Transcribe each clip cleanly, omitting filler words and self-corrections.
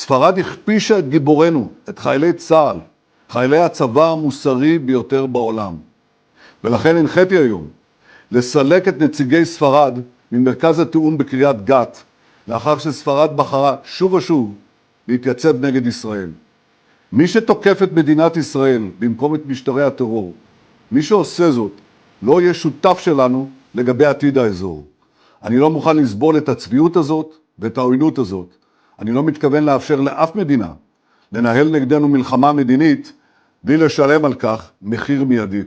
ספרד הכפישה את גיבורנו, את חיילי צה"ל, חיילי הצבא המוסרי ביותר בעולם. ולכן הנחיתי היום לסלק את נציגי ספרד ממרכז התיאום בקריית גת, לאחר שספרד בחרה שוב ושוב להתייצב נגד ישראל. מי שתוקף את מדינת ישראל במקום את משטרי הטרור, מי שעושה זאת, לא יהיה שותף שלנו לגבי עתיד האזור. אני לא מוכן לסבול את הצביעות הזאת ואת העוינות הזאת. אני לא מתכוון לאפשר לאף מדינה לנהל נגדנו מלחמה מדינית בלי לשלם על כך מחיר מיידי.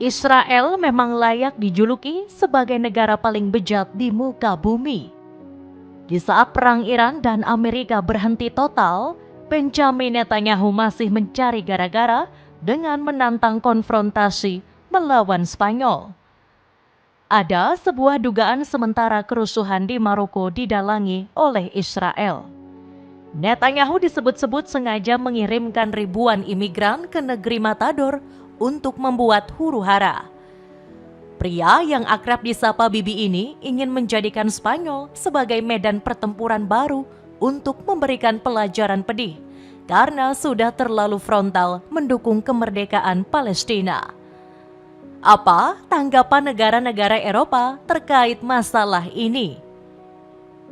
Israel memang layak dijuluki sebagai negara paling bejat di muka bumi. Di saat perang Iran dan Amerika berhenti total, Benjamin Netanyahu masih mencari gara-gara dengan menantang konfrontasi melawan Spanyol. Ada sebuah dugaan sementara kerusuhan di Maroko didalangi oleh Israel. Netanyahu disebut-sebut sengaja mengirimkan ribuan imigran ke negeri Matador untuk membuat huru-hara. Pria yang akrab disapa Bibi ini ingin menjadikan Spanyol sebagai medan pertempuran baru untuk memberikan pelajaran pedih karena sudah terlalu frontal mendukung kemerdekaan Palestina. Apa tanggapan negara-negara Eropa terkait masalah ini?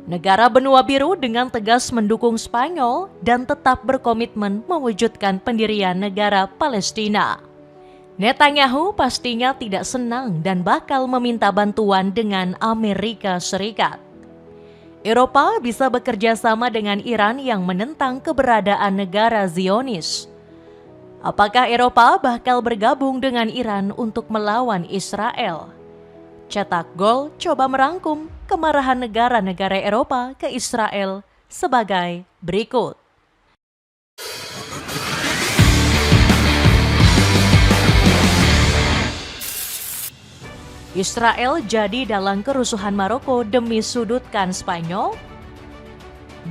Negara benua biru dengan tegas mendukung Spanyol dan tetap berkomitmen mewujudkan pendirian negara Palestina. Netanyahu pastinya tidak senang dan bakal meminta bantuan dengan Amerika Serikat. Eropa bisa bekerja sama dengan Iran yang menentang keberadaan negara Zionis. Apakah Eropa bakal bergabung dengan Iran untuk melawan Israel? Cetak Gol coba merangkum kemarahan negara-negara Eropa ke Israel sebagai berikut. Israel jadi dalam kerusuhan Maroko demi sudutkan Spanyol?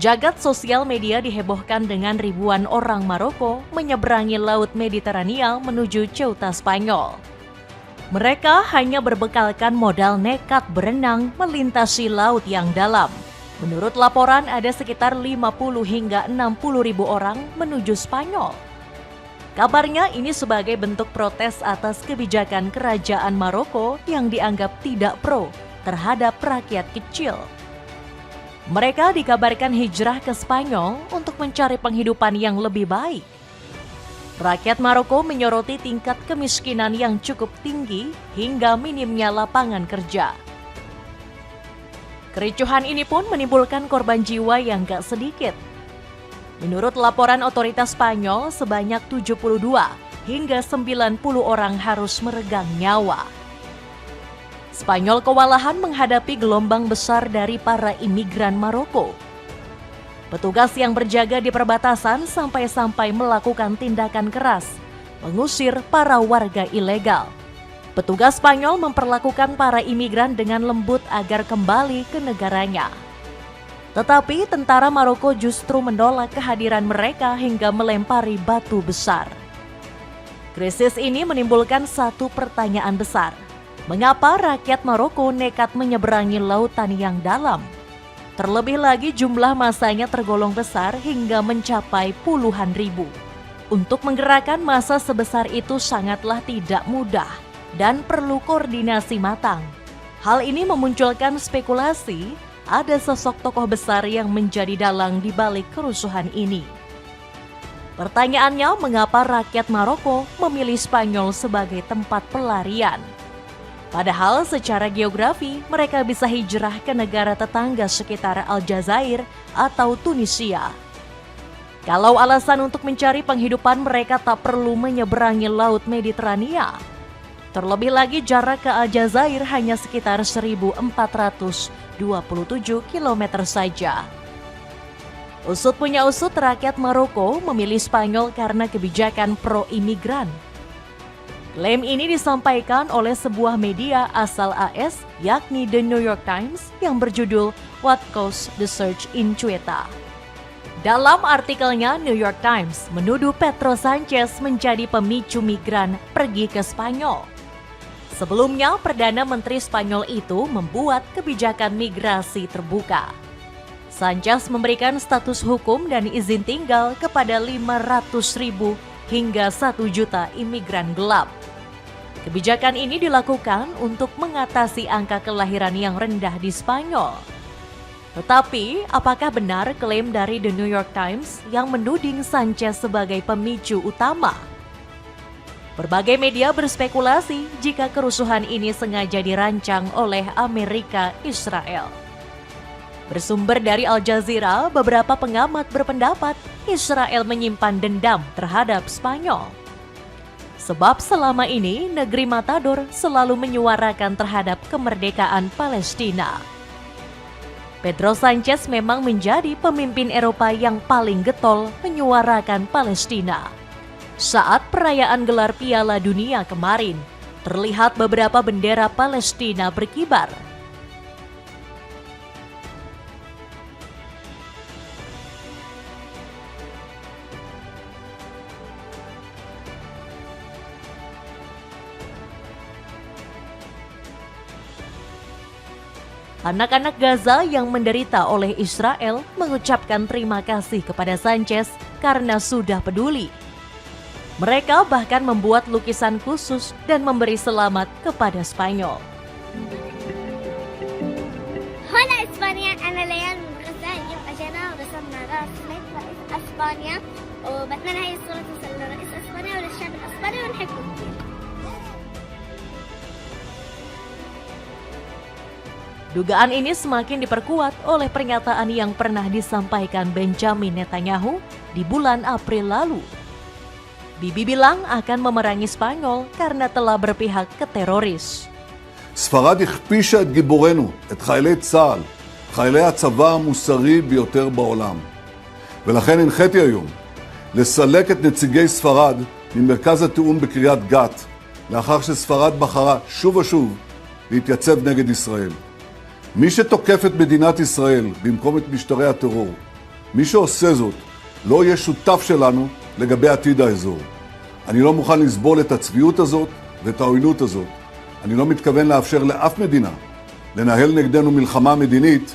Jagat sosial media dihebohkan dengan ribuan orang Maroko menyeberangi Laut Mediterania menuju Ceuta Spanyol. Mereka hanya berbekalkan modal nekat berenang melintasi laut yang dalam. Menurut laporan ada sekitar 50 hingga 60 ribu orang menuju Spanyol. Kabarnya ini sebagai bentuk protes atas kebijakan kerajaan Maroko yang dianggap tidak pro terhadap rakyat kecil. Mereka dikabarkan hijrah ke Spanyol untuk mencari penghidupan yang lebih baik. Rakyat Maroko menyoroti tingkat kemiskinan yang cukup tinggi hingga minimnya lapangan kerja. Kericuhan ini pun menimbulkan korban jiwa yang gak sedikit. Menurut laporan otoritas Spanyol, sebanyak 72 hingga 90 orang harus meregang nyawa. Spanyol kewalahan menghadapi gelombang besar dari para imigran Maroko. Petugas yang berjaga di perbatasan sampai-sampai melakukan tindakan keras, mengusir para warga ilegal. Petugas Spanyol memperlakukan para imigran dengan lembut agar kembali ke negaranya. Tetapi tentara Maroko justru menolak kehadiran mereka hingga melempari batu besar. Krisis ini menimbulkan satu pertanyaan besar. Mengapa rakyat Maroko nekat menyeberangi lautan yang dalam? Terlebih lagi jumlah masanya tergolong besar hingga mencapai puluhan ribu. Untuk menggerakkan massa sebesar itu sangatlah tidak mudah dan perlu koordinasi matang. Hal ini memunculkan spekulasi ada sosok tokoh besar yang menjadi dalang di balik kerusuhan ini. Pertanyaannya, mengapa rakyat Maroko memilih Spanyol sebagai tempat pelarian? Padahal secara geografi mereka bisa hijrah ke negara tetangga sekitar Aljazair atau Tunisia. Kalau alasan untuk mencari penghidupan mereka tak perlu menyeberangi Laut Mediterania. Terlebih lagi jarak ke Aljazair hanya sekitar 1427 km saja. Usut punya usut, rakyat Maroko memilih Spanyol karena kebijakan pro-imigran. Klaim ini disampaikan oleh sebuah media asal AS, yakni The New York Times, yang berjudul What Caused the Surge in Ceuta. Dalam artikelnya, New York Times menuduh Pedro Sanchez menjadi pemicu migran pergi ke Spanyol. Sebelumnya, Perdana Menteri Spanyol itu membuat kebijakan migrasi terbuka. Sanchez memberikan status hukum dan izin tinggal kepada 500.000 hingga 1 juta imigran gelap. Kebijakan ini dilakukan untuk mengatasi angka kelahiran yang rendah di Spanyol. Tetapi, apakah benar klaim dari The New York Times yang menuding Sanchez sebagai pemicu utama? Berbagai media berspekulasi jika kerusuhan ini sengaja dirancang oleh Amerika Israel. Bersumber dari Al Jazeera, beberapa pengamat berpendapat Israel menyimpan dendam terhadap Spanyol. Sebab selama ini negeri Matador selalu menyuarakan terhadap kemerdekaan Palestina. Pedro Sanchez memang menjadi pemimpin Eropa yang paling getol menyuarakan Palestina. Saat perayaan gelar Piala Dunia kemarin, terlihat beberapa bendera Palestina berkibar. Anak-anak Gaza yang menderita oleh Israel mengucapkan terima kasih kepada Sanchez karena sudah peduli. Mereka bahkan membuat lukisan khusus dan memberi selamat kepada Spanyol. هنا إسبانيا أنا ليال من غزة اليوم أجينا ورسمنا رسمة رئيس إسبانيا وبتمنى هاي الصورة توصل لرئيس إسبانيا وللشعب الإسباني ونحبه كثير. Dugaan ini semakin diperkuat oleh pernyataan yang pernah disampaikan Benjamin Netanyahu di bulan April lalu. Bibi bilang akan memerangi Spanyol karena telah berpihak ke teroris. ספרד הכפישה את גיבורנו, את חיילי צה"ל, חיילי הצבא המוסרי ביותר בעולם. ולכן הנחיתי היום לסלק את נציגי ספרד ממרכז התיאום בקריית גת, לאחר שספרד בחרה שוב ושוב להתייצב נגד ישראל. מי שתוקף את מדינת ישראל במקום את משטרי הטרור, מי שעושה זאת, לא יהיה שותף שלנו לגבי עתיד האזור. אני לא מוכן לסבול את הצביעות הזאת ואת העוינות הזאת. אני לא מתכוון לאפשר לאף מדינה לנהל נגדנו מלחמה מדינית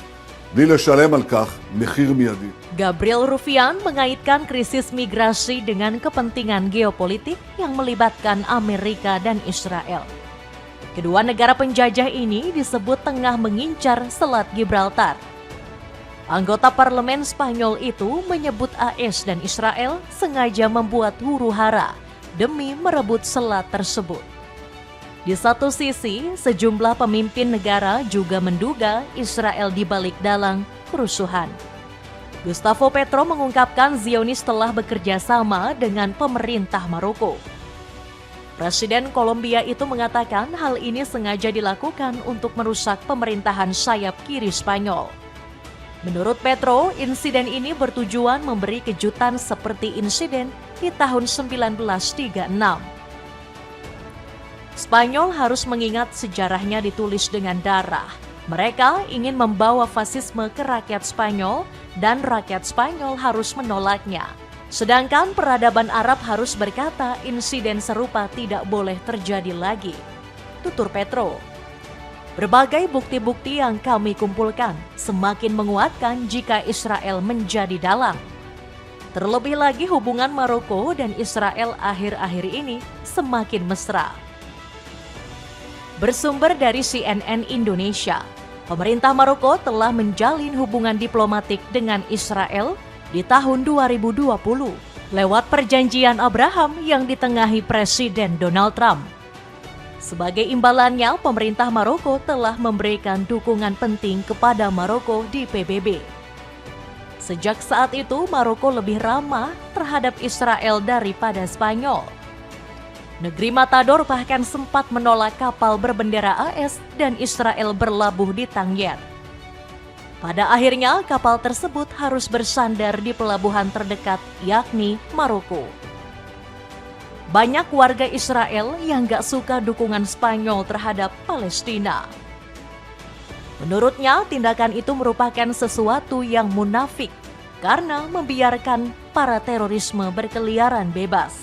בלי לשלם על כך מחיר מיידי. Gabriel Rufián mengaitkan krisis migrasi dengan kepentingan geopolitik yang melibatkan Amerika dan Israel. Kedua negara penjajah ini disebut tengah mengincar Selat Gibraltar. Anggota parlemen Spanyol itu menyebut AS dan Israel sengaja membuat huru-hara demi merebut selat tersebut. Di satu sisi, sejumlah pemimpin negara juga menduga Israel dibalik dalang kerusuhan. Gustavo Petro mengungkapkan Zionis telah bekerja sama dengan pemerintah Maroko. Presiden Kolombia itu mengatakan hal ini sengaja dilakukan untuk merusak pemerintahan sayap kiri Spanyol. Menurut Petro, insiden ini bertujuan memberi kejutan seperti insiden di tahun 1936. Spanyol harus mengingat sejarahnya ditulis dengan darah. Mereka ingin membawa fasisme ke rakyat Spanyol dan rakyat Spanyol harus menolaknya. Sedangkan peradaban Arab harus berkata insiden serupa tidak boleh terjadi lagi, tutur Petro. Berbagai bukti-bukti yang kami kumpulkan semakin menguatkan jika Israel menjadi dalang. Terlebih lagi hubungan Maroko dan Israel akhir-akhir ini semakin mesra. Bersumber dari CNN Indonesia, pemerintah Maroko telah menjalin hubungan diplomatik dengan Israel di tahun 2020 lewat perjanjian Abraham yang ditengahi Presiden Donald Trump. Sebagai imbalannya, pemerintah Maroko telah memberikan dukungan penting kepada Maroko di PBB. Sejak saat itu, Maroko lebih ramah terhadap Israel daripada Spanyol. Negeri Matador bahkan sempat menolak kapal berbendera AS dan Israel berlabuh di Tangier. Pada akhirnya, kapal tersebut harus bersandar di pelabuhan terdekat, yakni Maroko. Banyak warga Israel yang gak suka dukungan Spanyol terhadap Palestina. Menurutnya, tindakan itu merupakan sesuatu yang munafik karena membiarkan para terorisme berkeliaran bebas.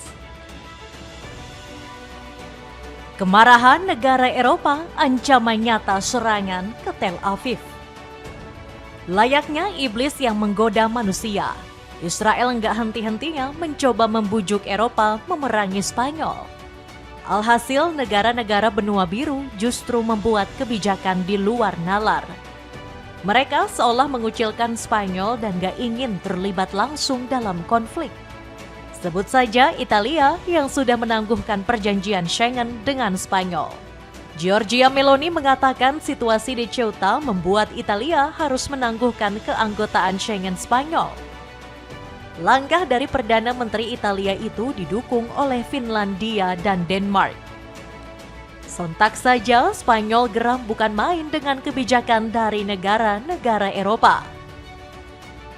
Kemarahan negara Eropa, ancaman nyata serangan ke Tel Aviv. Layaknya iblis yang menggoda manusia, Israel enggak henti-hentinya mencoba membujuk Eropa memerangi Spanyol. Alhasil, negara-negara benua biru justru membuat kebijakan di luar nalar. Mereka seolah mengucilkan Spanyol dan gak ingin terlibat langsung dalam konflik. Sebut saja Italia yang sudah menangguhkan perjanjian Schengen dengan Spanyol. Giorgia Meloni mengatakan situasi di Ceuta membuat Italia harus menangguhkan keanggotaan Schengen Spanyol. Langkah dari Perdana Menteri Italia itu didukung oleh Finlandia dan Denmark. Sontak saja Spanyol geram bukan main dengan kebijakan dari negara-negara Eropa.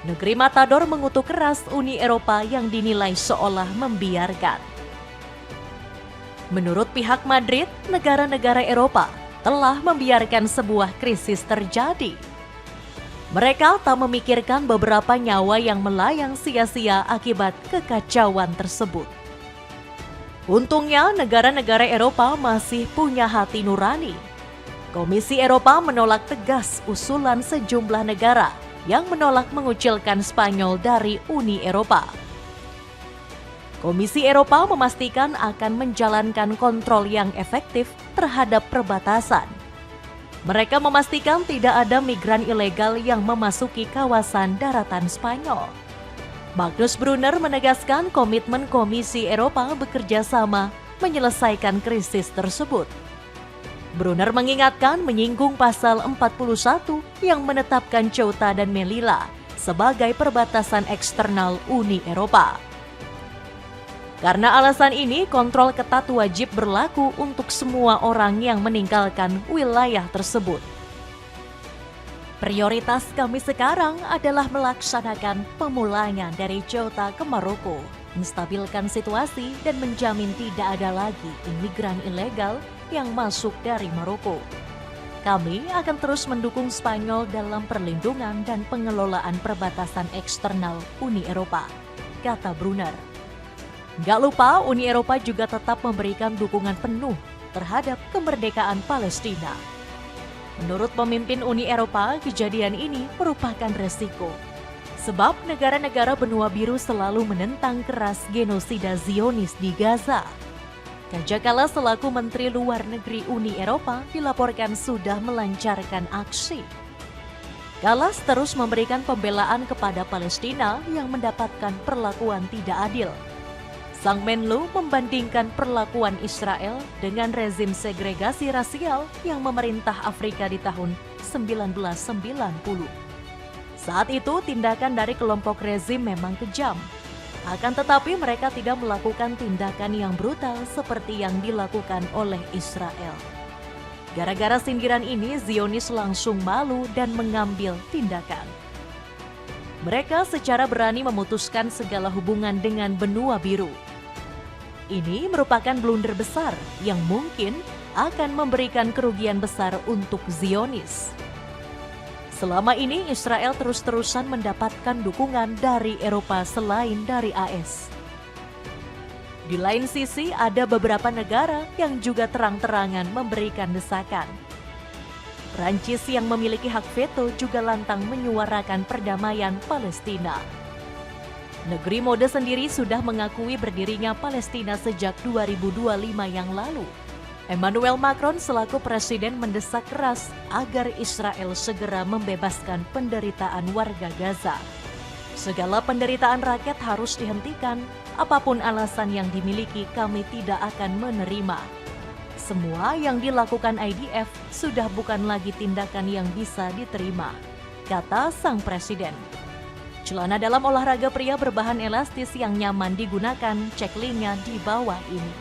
Negeri Matador mengutuk keras Uni Eropa yang dinilai seolah membiarkan. Menurut pihak Madrid, negara-negara Eropa telah membiarkan sebuah krisis terjadi. Mereka tak memikirkan beberapa nyawa yang melayang sia-sia akibat kekacauan tersebut. Untungnya, negara-negara Eropa masih punya hati nurani. Komisi Eropa menolak tegas usulan sejumlah negara yang menolak mengucilkan Spanyol dari Uni Eropa. Komisi Eropa memastikan akan menjalankan kontrol yang efektif terhadap perbatasan. Mereka memastikan tidak ada migran ilegal yang memasuki kawasan daratan Spanyol. Magnus Brunner menegaskan komitmen Komisi Eropa bekerja sama menyelesaikan krisis tersebut. Brunner mengingatkan menyinggung pasal 41 yang menetapkan Ceuta dan Melilla sebagai perbatasan eksternal Uni Eropa. Karena alasan ini, kontrol ketat wajib berlaku untuk semua orang yang meninggalkan wilayah tersebut. Prioritas kami sekarang adalah melaksanakan pemulangan dari Ceuta ke Maroko, menstabilkan situasi dan menjamin tidak ada lagi imigran ilegal yang masuk dari Maroko. Kami akan terus mendukung Spanyol dalam perlindungan dan pengelolaan perbatasan eksternal Uni Eropa, kata Brunner. Gak lupa, Uni Eropa juga tetap memberikan dukungan penuh terhadap kemerdekaan Palestina. Menurut pemimpin Uni Eropa, kejadian ini merupakan resiko. Sebab negara-negara benua biru selalu menentang keras genosida Zionis di Gaza. Kaja Kallas selaku Menteri Luar Negeri Uni Eropa dilaporkan sudah melancarkan aksi. Kallas terus memberikan pembelaan kepada Palestina yang mendapatkan perlakuan tidak adil. Sang Menlu membandingkan perlakuan Israel dengan rezim segregasi rasial yang memerintah Afrika di tahun 1990. Saat itu tindakan dari kelompok rezim memang kejam. Akan tetapi mereka tidak melakukan tindakan yang brutal seperti yang dilakukan oleh Israel. Gara-gara sindiran ini, Zionis langsung malu dan mengambil tindakan. Mereka secara berani memutuskan segala hubungan dengan benua biru. Ini merupakan blunder besar yang mungkin akan memberikan kerugian besar untuk Zionis. Selama ini Israel terus-terusan mendapatkan dukungan dari Eropa selain dari AS. Di lain sisi ada beberapa negara yang juga terang-terangan memberikan desakan. Prancis yang memiliki hak veto juga lantang menyuarakan perdamaian Palestina. Negeri mode sendiri sudah mengakui berdirinya Palestina sejak 2025 yang lalu. Emmanuel Macron selaku presiden mendesak keras agar Israel segera membebaskan penderitaan warga Gaza. Segala penderitaan rakyat harus dihentikan, apapun alasan yang dimiliki kami tidak akan menerima. semua yang dilakukan IDF sudah bukan lagi tindakan yang bisa diterima, kata sang presiden. Celana dalam olahraga pria berbahan elastis yang nyaman digunakan, cek linknya di bawah ini.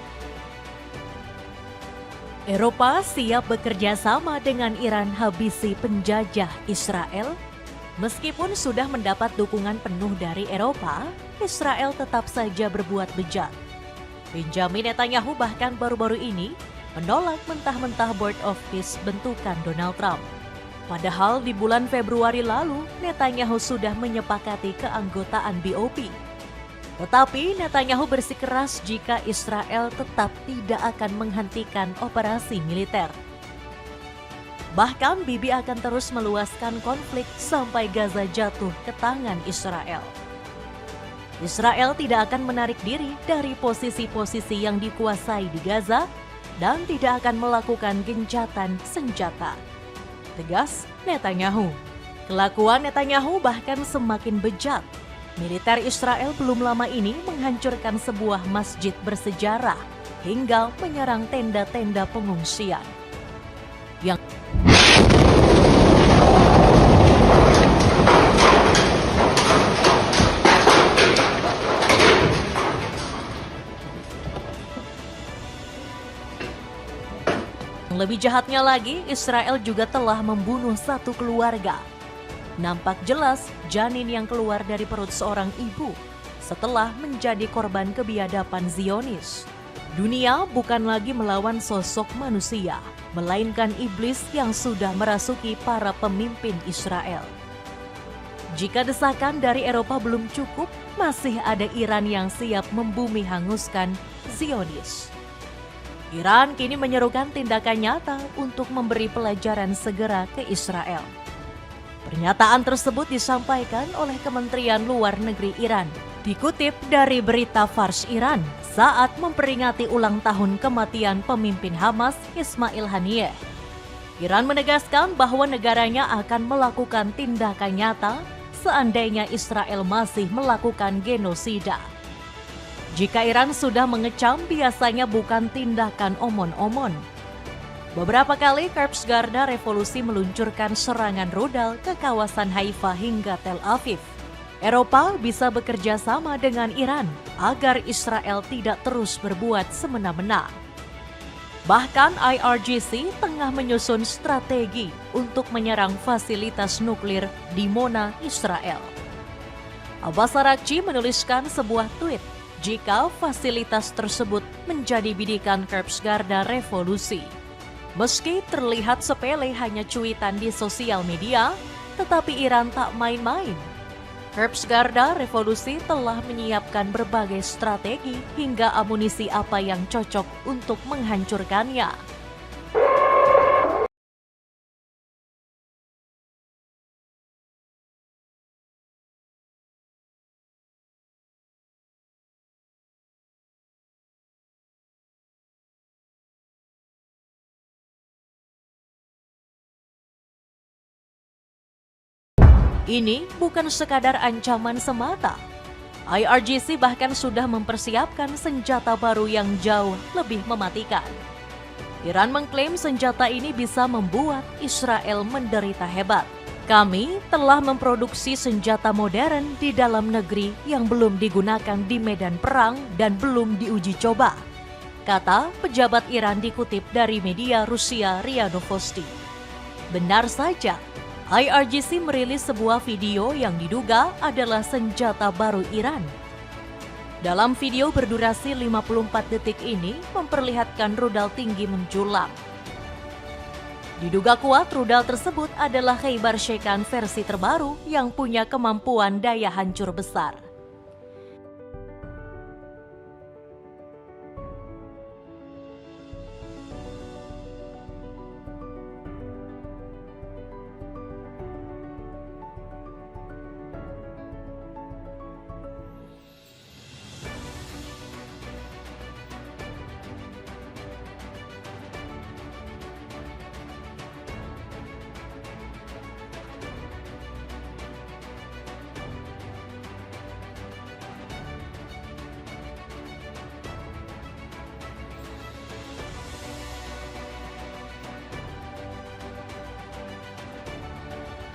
Eropa siap bekerja sama dengan Iran habisi penjajah Israel. Meskipun sudah mendapat dukungan penuh dari Eropa, Israel tetap saja berbuat bejat. Benjamin Netanyahu bahkan baru-baru ini menolak mentah-mentah Board of Peace bentukan Donald Trump. Padahal di bulan Februari lalu, Netanyahu sudah menyepakati keanggotaan BOP. Tetapi Netanyahu bersikeras jika Israel tetap tidak akan menghentikan operasi militer. Bahkan Bibi akan terus meluaskan konflik sampai Gaza jatuh ke tangan Israel. Israel tidak akan menarik diri dari posisi-posisi yang dikuasai di Gaza dan tidak akan melakukan gencatan senjata, tegas Netanyahu. Kelakuan Netanyahu bahkan semakin bejat. Militer Israel belum lama ini menghancurkan sebuah masjid bersejarah hingga menyerang tenda-tenda pengungsian. Yang lebih jahatnya lagi, Israel juga telah membunuh satu keluarga. Nampak jelas janin yang keluar dari perut seorang ibu setelah menjadi korban kebiadaban Zionis. Dunia bukan lagi melawan sosok manusia, melainkan iblis yang sudah merasuki para pemimpin Israel. Jika desakan dari Eropa belum cukup, masih ada Iran yang siap membumi hanguskan Zionis. Iran kini menyerukan tindakan nyata untuk memberi pelajaran segera ke Israel. Pernyataan tersebut disampaikan oleh Kementerian Luar Negeri Iran, dikutip dari berita Fars Iran saat memperingati ulang tahun kematian pemimpin Hamas Ismail Haniyeh. Iran menegaskan bahwa negaranya akan melakukan tindakan nyata seandainya Israel masih melakukan genosida. Jika Iran sudah mengecam, biasanya bukan tindakan omon-omon. Beberapa kali Korps Garda Revolusi meluncurkan serangan rudal ke kawasan Haifa hingga Tel Aviv. Eropa bisa bekerja sama dengan Iran agar Israel tidak terus berbuat semena-mena. Bahkan IRGC tengah menyusun strategi untuk menyerang fasilitas nuklir di Mona, Israel. Abbas Araghchi menuliskan sebuah tweet jika fasilitas tersebut menjadi bidikan Korps Garda Revolusi. Meski terlihat sepele hanya cuitan di sosial media, tetapi Iran tak main-main. Korps Garda Revolusi telah menyiapkan berbagai strategi hingga amunisi apa yang cocok untuk menghancurkannya. Ini bukan sekadar ancaman semata. IRGC bahkan sudah mempersiapkan senjata baru yang jauh lebih mematikan. Iran mengklaim senjata ini bisa membuat Israel menderita hebat. Kami telah memproduksi senjata modern di dalam negeri yang belum digunakan di medan perang dan belum diuji coba, kata pejabat Iran dikutip dari media Rusia RIA Novosti. Benar saja, IRGC merilis sebuah video yang diduga adalah senjata baru Iran. Dalam video berdurasi 54 detik ini memperlihatkan rudal tinggi menjulang. Diduga kuat rudal tersebut adalah Khaybar Shekan versi terbaru yang punya kemampuan daya hancur besar.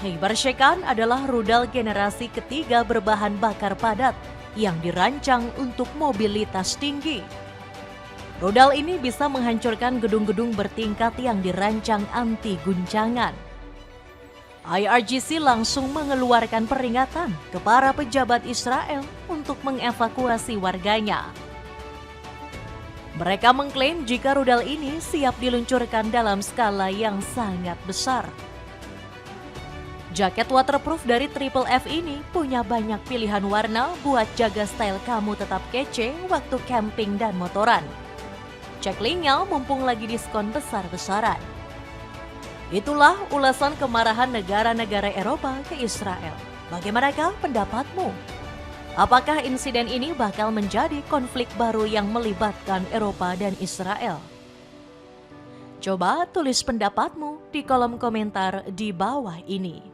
Heiberschekan adalah rudal generasi ketiga berbahan bakar padat yang dirancang untuk mobilitas tinggi. Rudal ini bisa menghancurkan gedung-gedung bertingkat yang dirancang anti guncangan. IRGC langsung mengeluarkan peringatan ke para pejabat Israel untuk mengevakuasi warganya. Mereka mengklaim jika rudal ini siap diluncurkan dalam skala yang sangat besar. Jaket waterproof dari Triple F ini punya banyak pilihan warna buat jaga style kamu tetap kece waktu camping dan motoran. Cek linknya mumpung lagi diskon besar-besaran. Itulah ulasan kemarahan negara-negara Eropa ke Israel. Bagaimanakah pendapatmu? Apakah insiden ini bakal menjadi konflik baru yang melibatkan Eropa dan Israel? Coba tulis pendapatmu di kolom komentar di bawah ini.